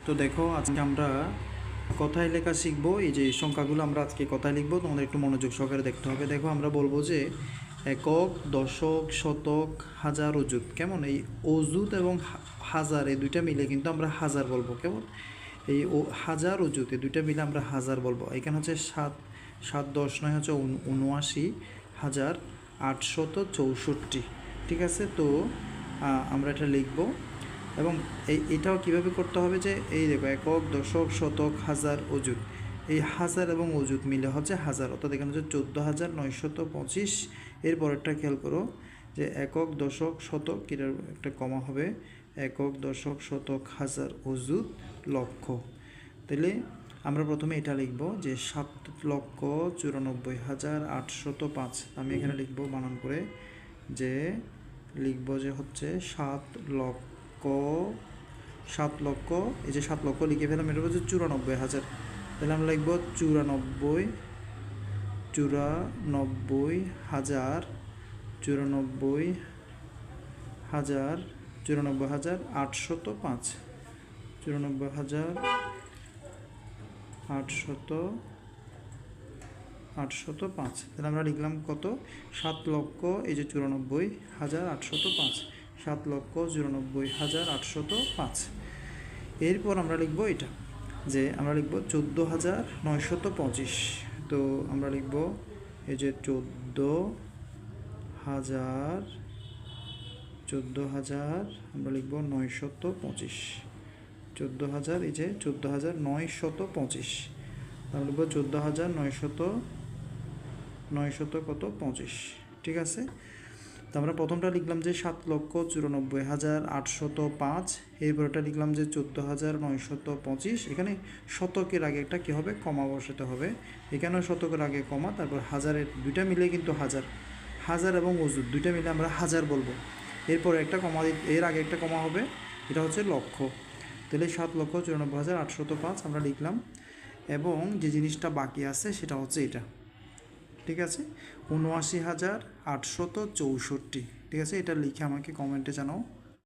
তো দেখো আজকে আমরা কথায় লেখা শিখবো। এই যে সংখ্যাগুলো আমরা আজকে কথায় লিখবো, তোমাদের একটু মনোযোগ সহকারে দেখতে হবে। দেখো আমরা বলবো যে একক, দশক, শতক, হাজার, অযুত। কেমন এই অযুত এবং হাজার এই দুইটা মিলে কিন্তু আমরা হাজার বলবো। কেমন এই হাজার, অযুত এই দুইটা মিলে আমরা হাজার বলবো। এখানে হচ্ছে 7 7 10 9 হচ্ছে 79,864। ঠিক আছে, তো আমরা এটা লিখবো। এবং এটাও কীভাবে করতে হবে যে এই দেখো একক, দশক, শতক, হাজার, অযুত। এই হাজার এবং অযুত মিলে হচ্ছে হাজার, অর্থাৎ এখানে হচ্ছে 14,925। এরপরেরটা খেয়াল করো যে একক, দশক, শতক, এটার একটা কমা হবে, একক, দশক, শতক, হাজার, অযুত, লক্ষ। তাহলে আমরা প্রথমে এটা লিখব যে 7,94,805। আমি এখানে লিখব বানান করে, যে লিখব যে হচ্ছে 7 লক্ষ, এই যে 7 লক্ষ লিখে ফেলাম, এটা হচ্ছে 94,000। তাহলে আমরা লিখব 94,000, 94,805, 94,805। তাহলে আমরা লিখলাম কত? 7 লক্ষ, এই যে 94,805, 7,94,805। এরপর আমরা লিখব এটা, যে আমরা লিখব 14,925। তো আমরা লিখব এই যে 14,000 আমরা লিখব 925, 14,000, এই যে 14,925। আমরা লিখব 14,925। ঠিক আছে, তো আমরা প্রথমটা লিখলাম যে 7,94,805। এরপরটা লিখলাম যে 14,925। এখানে শতকের আগে একটা কী হবে? কমা বসাতে হবে। এখানেও শতকের আগে কমা, তারপর হাজারের দুইটা মিলে কিন্তু হাজার এবং অযুত দুইটা মিলে আমরা হাজার বলবো। এরপর একটা কমা, এর আগে একটা কমা হবে, এটা হচ্ছে লক্ষ। তাহলে 7,94,805 আমরা লিখলাম। এবং যে জিনিসটা বাকি আছে সেটা হচ্ছে এটা। ঠিক আছে, 79,864। ঠিক আছে, এটা লিখে আমাকে কমেন্টে জানাও।